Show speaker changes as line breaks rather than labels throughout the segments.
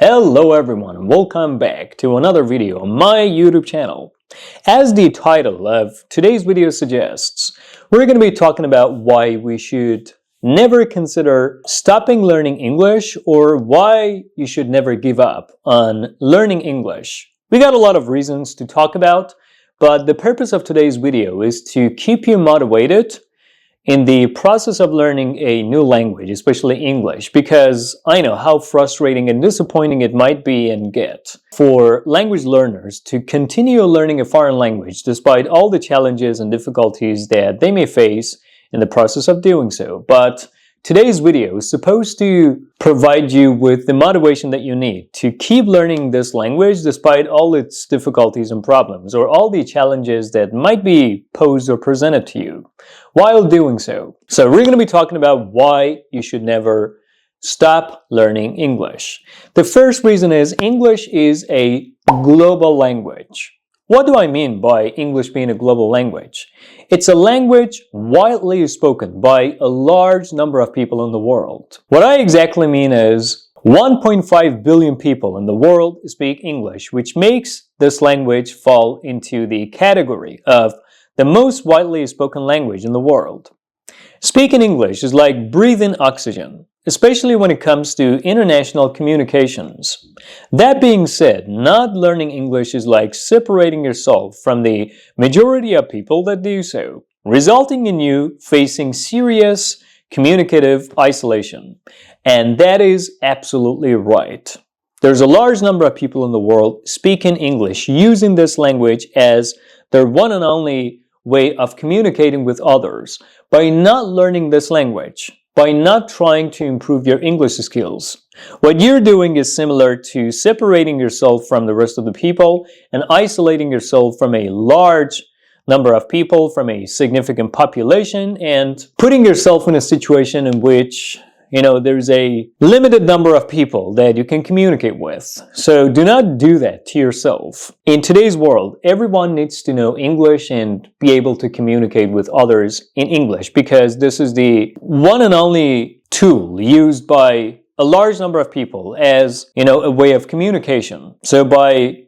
Hello everyone and welcome back to another video on my YouTube channel. As the title of today's video suggests, we're going to be talking about why we should never consider stopping learning English or why you should never give up on learning English. We got a lot of reasons to talk about, but the purpose of today's video is to keep you motivated in the process of learning a new language, especially English, because I know how frustrating and disappointing it might be and get for language learners to continue learning a foreign language despite all the challenges and difficulties that they may face in the process of doing so. But today's video is supposed to provide you with the motivation that you need to keep learning this language despite all its difficulties and problems, or all the challenges that might be posed or presented to you while doing so. So we're going to be talking about why you should never stop learning English. The first reason is English is a global language. What do I mean by English being a global language? It's a language widely spoken by a large number of people in the world. What I exactly mean is 1.5 billion people in the world speak English, which makes this language fall into the category of the most widely spoken language in the world. Speaking English is like breathing oxygen, especially when it comes to international communications. That being said, not learning English is like separating yourself from the majority of people that do so, resulting in you facing serious communicative isolation. And that is absolutely right. There's a large number of people in the world speaking English, using this language as their one and only way of communicating with others. By not learning this language, by not trying to improve your English skills, what you're doing is similar to separating yourself from the rest of the people and isolating yourself from a large number of people, from a significant population, and putting yourself in a situation in which there's a limited number of people that you can communicate with. So do not do that to yourself. In today's world, everyone needs to know English and be able to communicate with others in English, because this is the one and only tool used by a large number of people as, a way of communication. So by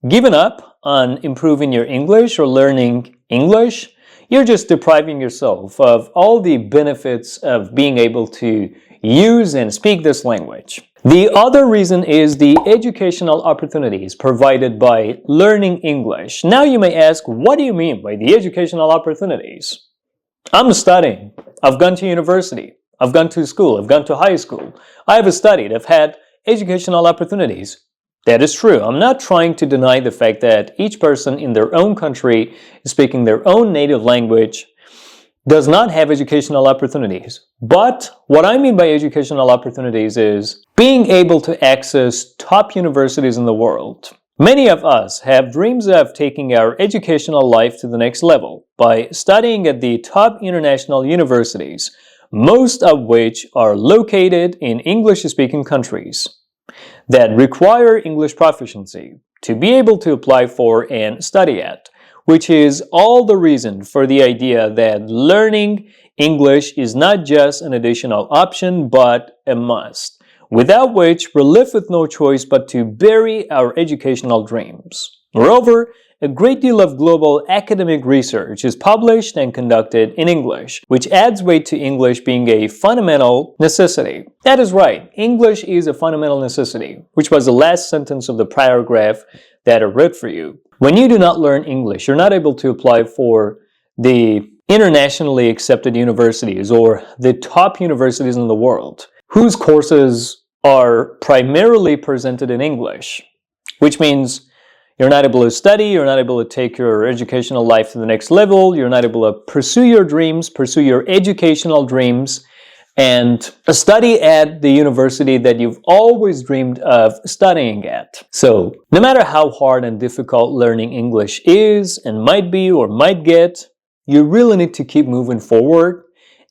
giving up on improving your English or learning English, you're just depriving yourself of all the benefits of being able to use and speak this language. The other reason is the educational opportunities provided by learning English. Now you may ask, what do you mean by the educational opportunities? I'm studying. I've gone to university. I've gone to school. I've gone to high school. I have studied. I've had educational opportunities. That is true. I'm not trying to deny the fact that each person in their own country speaking their own native language does not have educational opportunities. But what I mean by educational opportunities is being able to access top universities in the world. Many of us have dreams of taking our educational life to the next level by studying at the top international universities, most of which are located in English-speaking countries that require English proficiency to be able to apply for and study at, which is all the reason for the idea that learning English is not just an additional option, but a must, without which we're left with no choice but to bury our educational dreams. Moreover, a great deal of global academic research is published and conducted in English, which adds weight to English being a fundamental necessity. That is right, English is a fundamental necessity, which was the last sentence of the paragraph that I read for you. When you do not learn English, you're not able to apply for the internationally accepted universities or the top universities in the world, whose courses are primarily presented in English, which means you're not able to study, you're not able to take your educational life to the next level, you're not able to pursue your dreams, pursue your educational dreams, and study at the university that you've always dreamed of studying at. So, no matter how hard and difficult learning English is and might be or might get, you really need to keep moving forward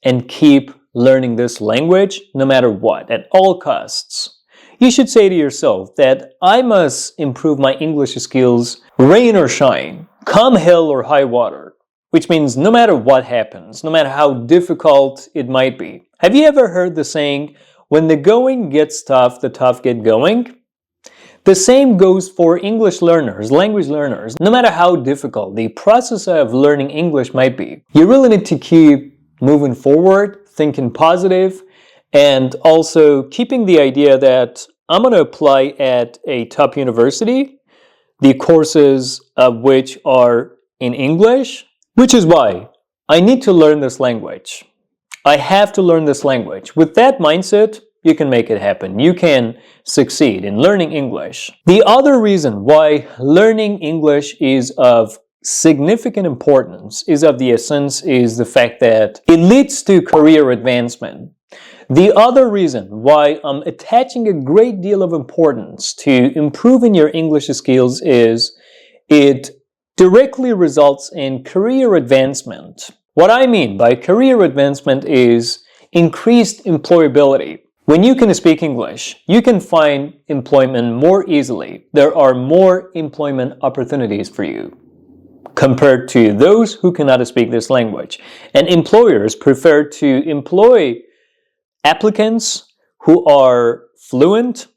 and keep learning this language no matter what, at all costs. You should say to yourself that I must improve my English skills, rain or shine, come hell or high water, which means no matter what happens, no matter how difficult it might be. Have you ever heard the saying, when the going gets tough, the tough get going? The same goes for English learners, language learners. No matter how difficult the process of learning English might be, you really need to keep moving forward, thinking positive, and also keeping the idea that I'm going to apply at a top university, the courses of which are in English, which is why I need to learn this language. I have to learn this language. With that mindset, you can make it happen. You can succeed in learning English. The other reason why learning English is of significant importance, is of the essence, is the fact that it leads to career advancement. The other reason why I'm attaching a great deal of importance to improving your English skills is it directly results in career advancement. What I mean by career advancement is increased employability. When you can speak English, you can find employment more easily. There are more employment opportunities for you compared to those who cannot speak this language. And employers prefer to employ applicants who are fluent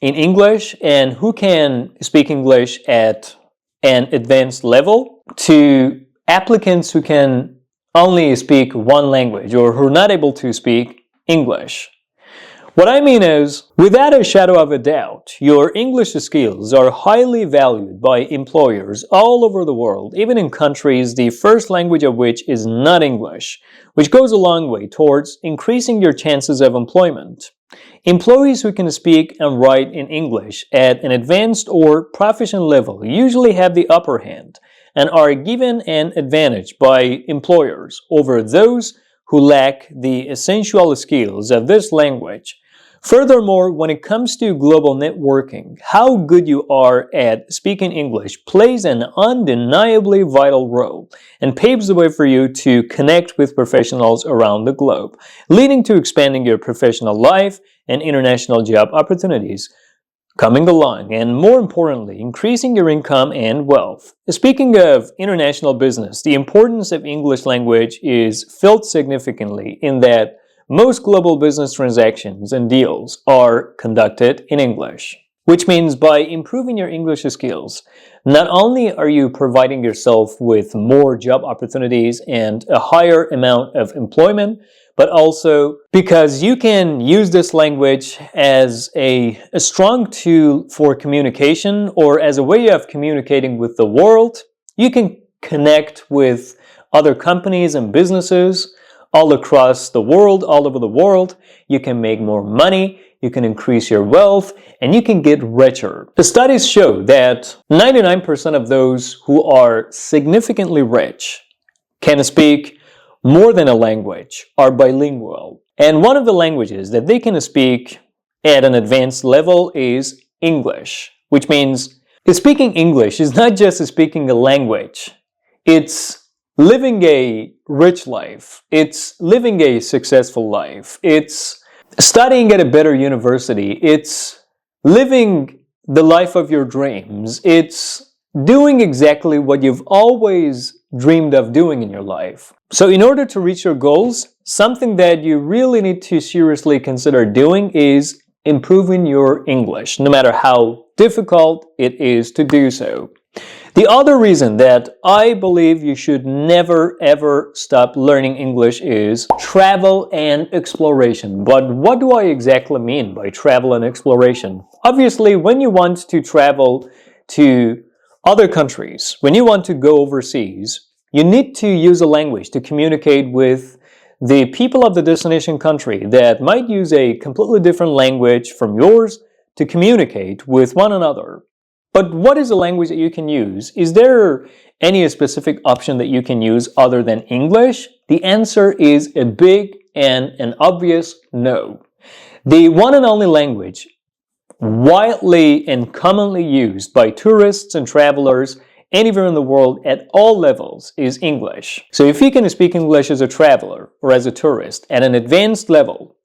in English and who can speak English at an advanced level to applicants who can only speak one language or who are not able to speak English. What I mean is, without a shadow of a doubt, your English skills are highly valued by employers all over the world, even in countries the first language of which is not English, which goes a long way towards increasing your chances of employment. Employees who can speak and write in English at an advanced or proficient level usually have the upper hand and are given an advantage by employers over those who lack the essential skills of this language. Furthermore, when it comes to global networking, how good you are at speaking English plays an undeniably vital role and paves the way for you to connect with professionals around the globe, leading to expanding your professional life and international job opportunities coming along, and more importantly, increasing your income and wealth. Speaking of international business, the importance of English language is felt significantly in that most global business transactions and deals are conducted in English, which means by improving your English skills, not only are you providing yourself with more job opportunities and a higher amount of employment, but also because you can use this language as a strong tool for communication or as a way of communicating with the world. You can connect with other companies and businesses all across the world, all over the world. You can make more money, you can increase your wealth, and you can get richer. The studies show that 99% of those who are significantly rich can speak more than a language, are bilingual. And one of the languages that they can speak at an advanced level is English, which means speaking English is not just speaking a language. It's living a rich life. It's living a successful life. It's studying at a better university. It's living the life of your dreams. It's doing exactly what you've always dreamed of doing in your life. So in order to reach your goals, something that you really need to seriously consider doing is improving your English, no matter how difficult it is to do so. The other reason that I believe you should never ever stop learning English is travel and exploration. But what do I exactly mean by travel and exploration? Obviously, when you want to travel to other countries, when you want to go overseas, you need to use a language to communicate with the people of the destination country that might use a completely different language from yours to communicate with one another. But what is a language that you can use? Is there any specific option that you can use other than English? The answer is a big and an obvious no. The one and only language widely and commonly used by tourists and travelers anywhere in the world at all levels is English. So if you can speak English as a traveler or as a tourist at an advanced level,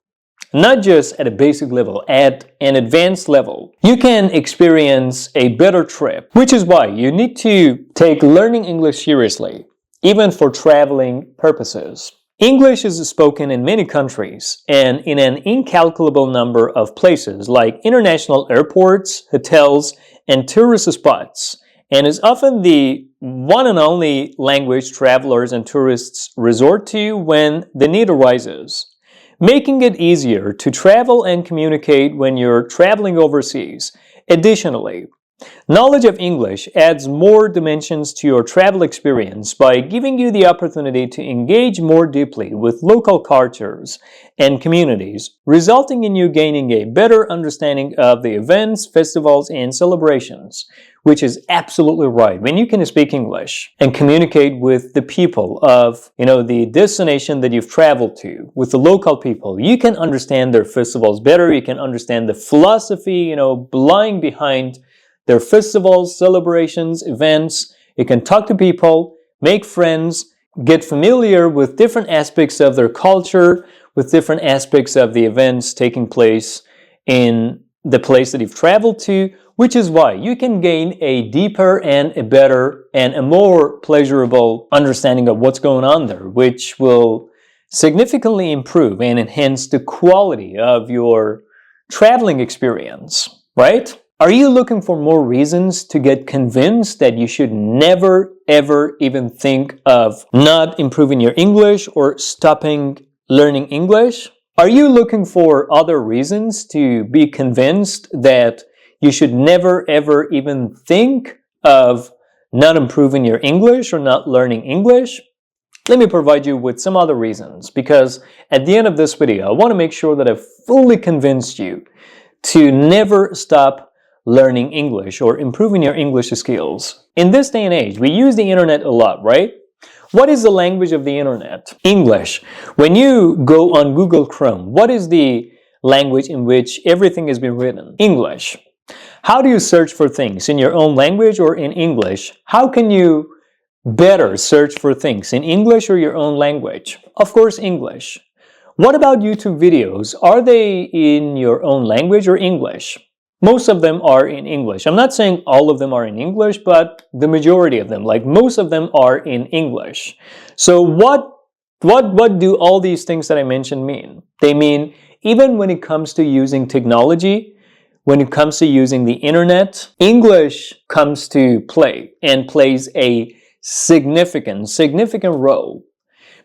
not just at a basic level, at an advanced level, you can experience a better trip, which is why you need to take learning English seriously, even for traveling purposes. English is spoken in many countries and in an incalculable number of places like international airports, hotels, and tourist spots, and is often the one and only language travelers and tourists resort to when the need arises, making it easier to travel and communicate when you're traveling overseas. Additionally, knowledge of English adds more dimensions to your travel experience by giving you the opportunity to engage more deeply with local cultures and communities, resulting in you gaining a better understanding of the events, festivals, and celebrations, which is absolutely right. When you can speak English and communicate with the people of, the destination that you've traveled to, with the local people, you can understand their festivals better, you can understand the philosophy, lying behind their festivals, celebrations, events. You can talk to people, make friends, get familiar with different aspects of their culture, with different aspects of the events taking place in the place that you've traveled to, which is why you can gain a deeper and a better and a more pleasurable understanding of what's going on there, which will significantly improve and enhance the quality of your traveling experience, right? Are you looking for more reasons to get convinced that you should never, ever even think of not improving your English or stopping learning English? Are you looking for other reasons to be convinced that you should never, ever even think of not improving your English or not learning English? Let me provide you with some other reasons, because at the end of this video, I want to make sure that I've fully convinced you to never stop learning English or improving your English skills. In this day and age, we use the internet a lot, right? What is the language of the internet? English. When you go on Google Chrome, what is the language in which everything has been written? English. How do you search for things? In your own language or in English? How can you better search for things? In English or your own language? Of course, English. What about YouTube videos? Are they in your own language or English? Most of them are in English. I'm not saying all of them are in English, but the majority of them, like most of them, are in English. So what do all these things that I mentioned mean? They mean even when it comes to using technology, when it comes to using the internet, English comes to play and plays a significant role.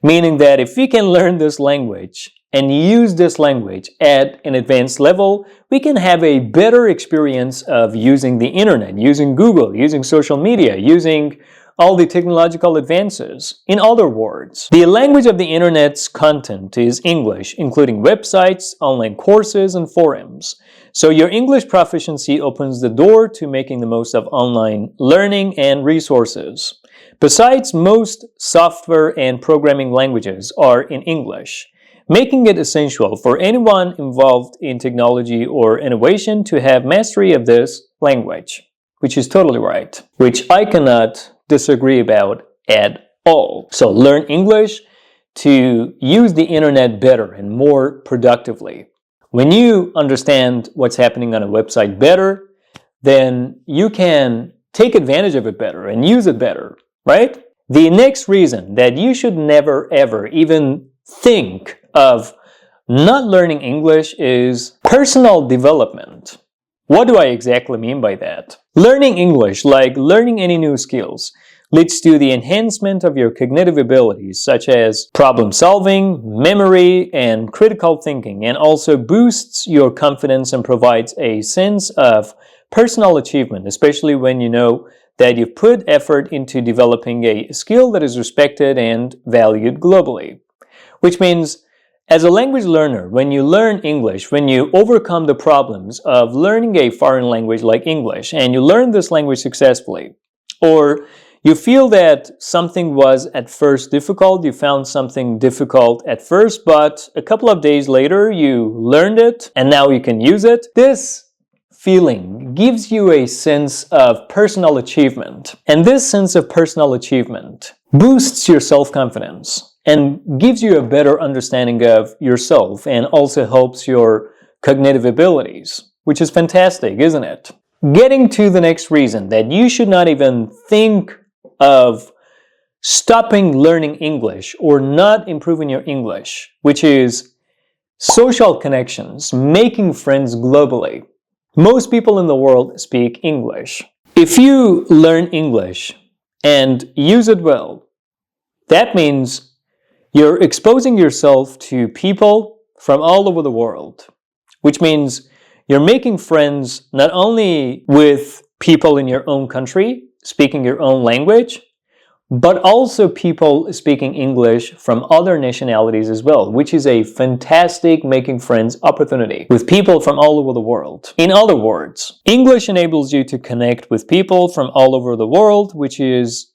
Meaning that if we can learn this language and use this language at an advanced level, we can have a better experience of using the internet, using Google, using social media, using all the technological advances. In other words, the language of the internet's content is English, including websites, online courses, and forums. So your English proficiency opens the door to making the most of online learning and resources. Besides, most software and programming languages are in English, making it essential for anyone involved in technology or innovation to have mastery of this language, which is totally right, which I cannot disagree about at all. So learn English to use the internet better and more productively. When you understand what's happening on a website better, then you can take advantage of it better and use it better, right? The next reason that you should never ever even think of not learning English is personal development. What do I exactly mean by that? Learning English, like learning any new skills, leads to the enhancement of your cognitive abilities such as problem solving, memory, and critical thinking, and also boosts your confidence and provides a sense of personal achievement, especially when you know that you've put effort into developing a skill that is respected and valued globally. Which means, as a language learner, when you learn English, when you overcome the problems of learning a foreign language like English, and you learn this language successfully, or you feel that something was at first difficult, you found something difficult at first, but a couple of days later you learned it and now you can use it, this feeling gives you a sense of personal achievement. And this sense of personal achievement boosts your self-confidence and gives you a better understanding of yourself and also helps your cognitive abilities, which is fantastic, isn't it? Getting to the next reason that you should not even think of stopping learning English or not improving your English, which is social connections, making friends globally. Most people in the world speak English. If you learn English and use it well, that means you're exposing yourself to people from all over the world, which means you're making friends not only with people in your own country, speaking your own language, but also people speaking English from other nationalities as well, which is a fantastic making friends opportunity with people from all over the world. In other words, English enables you to connect with people from all over the world, which is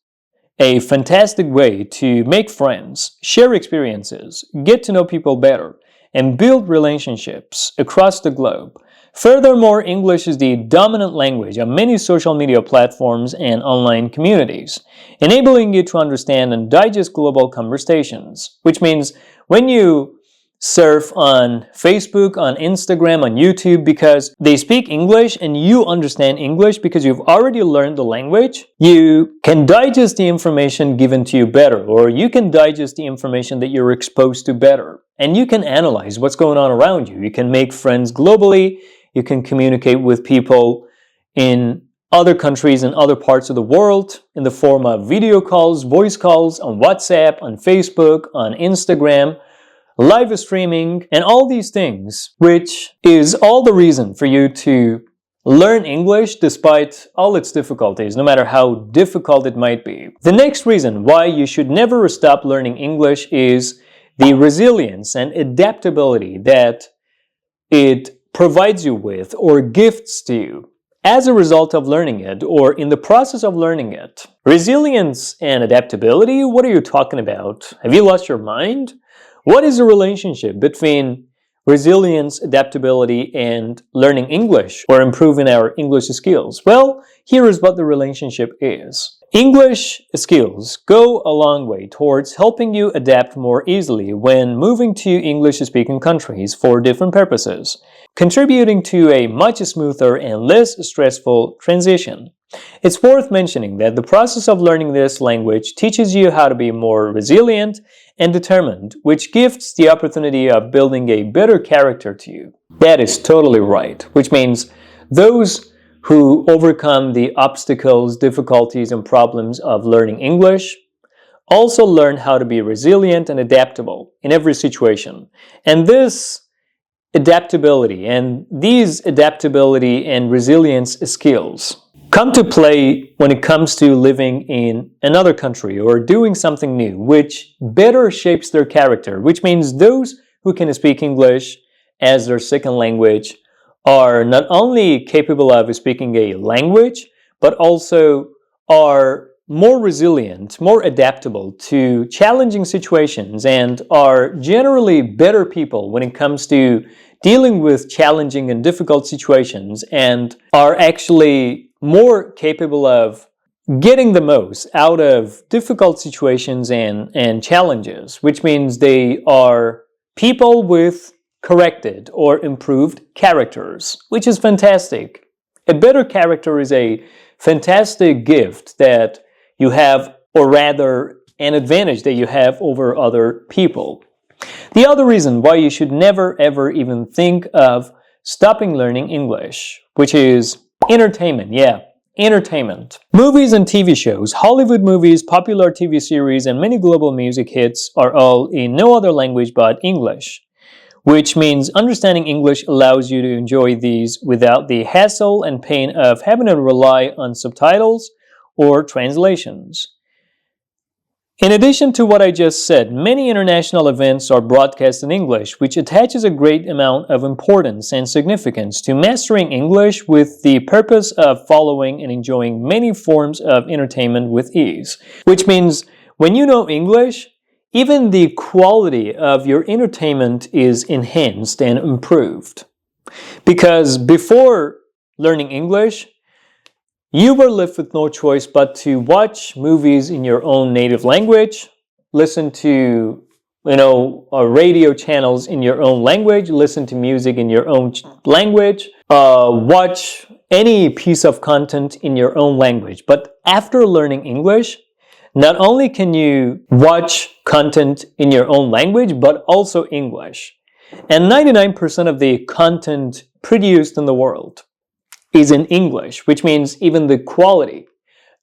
a fantastic way to make friends, share experiences, get to know people better, and build relationships across the globe. Furthermore, English is the dominant language on many social media platforms and online communities, enabling you to understand and digest global conversations, which means when you surf on Facebook, on Instagram, on YouTube, because they speak English and you understand English because you've already learned the language, you can digest the information given to you better, or you can digest the information that you're exposed to better, and you can analyze what's going on around you. You can make friends globally. You can communicate with people in other countries and other parts of the world in the form of video calls, voice calls, on WhatsApp, on Facebook, on Instagram, live streaming, and all these things, which is all the reason for you to learn English despite all its difficulties, no matter how difficult it might be. The next reason why you should never stop learning English is the resilience and adaptability that it provides you with or gifts to you as a result of learning it or in the process of learning it. Resilience and adaptability? What are you talking about? Have you lost your mind? What is the relationship between resilience, adaptability, and learning English or improving our English skills? Well, here is what the relationship is. English skills go a long way towards helping you adapt more easily when moving to English-speaking countries for different purposes, contributing to a much smoother and less stressful transition. It's worth mentioning that the process of learning this language teaches you how to be more resilient and determined, which gives the opportunity of building a better character to you. That is totally right, which means those who overcome the obstacles, difficulties, and problems of learning English also learn how to be resilient and adaptable in every situation. And this adaptability and these adaptability and resilience skills come to play when it comes to living in another country or doing something new, which better shapes their character, which means those who can speak English as their second language are not only capable of speaking a language, but also are more resilient, more adaptable to challenging situations, and are generally better people when it comes to dealing with challenging and difficult situations, and are actually more capable of getting the most out of difficult situations and challenges, which means they are people with corrected or improved characters, which is fantastic. A better character is a fantastic gift that you have, or rather an advantage that you have over other people. The other reason why you should never ever even think of stopping learning English, which is entertainment. Yeah, entertainment. Movies and TV shows, Hollywood movies, popular TV series, and many global music hits are all in no other language but English, which means understanding English allows you to enjoy these without the hassle and pain of having to rely on subtitles or translations. In addition to what I just said, many international events are broadcast in English, which attaches a great amount of importance and significance to mastering English with the purpose of following and enjoying many forms of entertainment with ease. Which means when you know English, even the quality of your entertainment is enhanced and improved. Because before learning English, you were left with no choice but to watch movies in your own native language, listen to, radio channels in your own language, listen to music in your own language, watch any piece of content in your own language. But after learning English, not only can you watch content in your own language, but also English. And 99% of the content produced in the world is in English, which means even the quality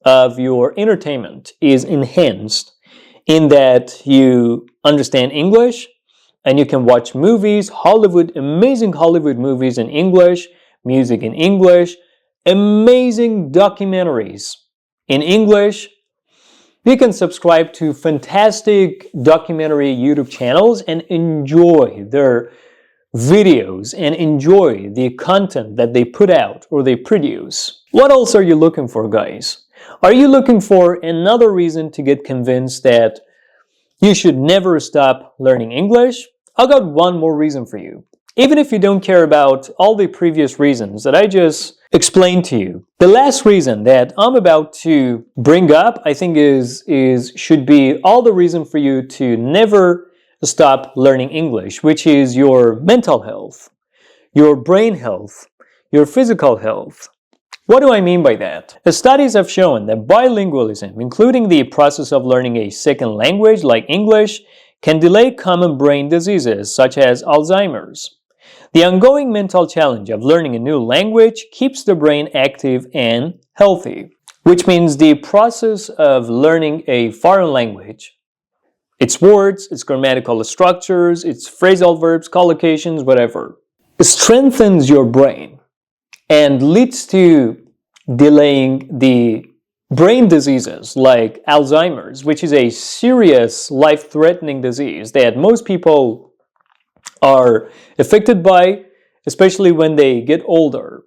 of your entertainment is enhanced in that you understand English and you can watch movies, amazing Hollywood movies in English, music in English, amazing documentaries in English. You can subscribe to fantastic documentary YouTube channels and enjoy their videos and enjoy the content that they put out or they produce. What else are you looking for, guys? Are you looking for another reason to get convinced that you should never stop learning English? I've got one more reason for you. Even if you don't care about all the previous reasons that I just explained to you, the last reason that I'm about to bring up, I think should be all the reason for you to never stop learning English, which is your mental health, your brain health, your physical health. What do I mean by that? The studies have shown that bilingualism, including the process of learning a second language like English, can delay common brain diseases such as Alzheimer's. The ongoing mental challenge of learning a new language keeps the brain active and healthy, which means the process of learning a foreign language, its words, its grammatical structures, its phrasal verbs, collocations, whatever, strengthens your brain and leads to delaying the brain diseases like Alzheimer's, which is a serious life-threatening disease that most people are affected by, especially when they get older.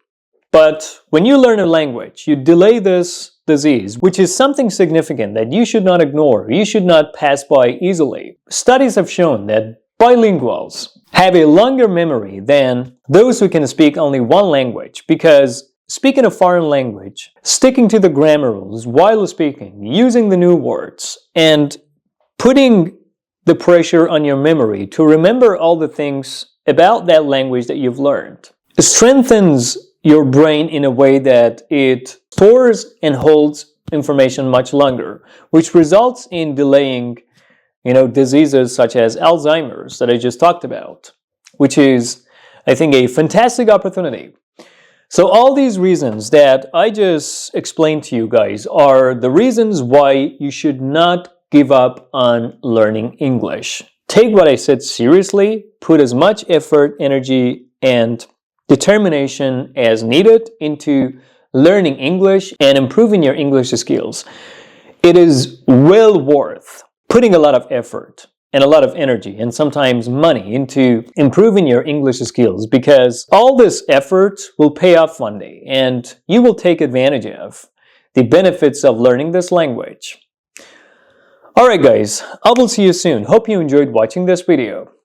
But when you learn a language, you delay this disease, which is something significant that you should not ignore, you should not pass by easily. Studies have shown that bilinguals have a longer memory than those who can speak only one language, because speaking a foreign language, sticking to the grammar rules while speaking, using the new words, and putting the pressure on your memory to remember all the things about that language that you've learned strengthens your brain in a way that it stores and holds information much longer, which results in delaying, diseases such as Alzheimer's that I just talked about, which is, I think, a fantastic opportunity. So all these reasons that I just explained to you guys are the reasons why you should not give up on learning English. Take what I said seriously, put as much effort, energy, and determination as needed into learning English and improving your English skills. It is well worth putting a lot of effort and a lot of energy and sometimes money into improving your English skills, because all this effort will pay off one day and you will take advantage of the benefits of learning this language. Alright guys, I will see you soon. Hope you enjoyed watching this video.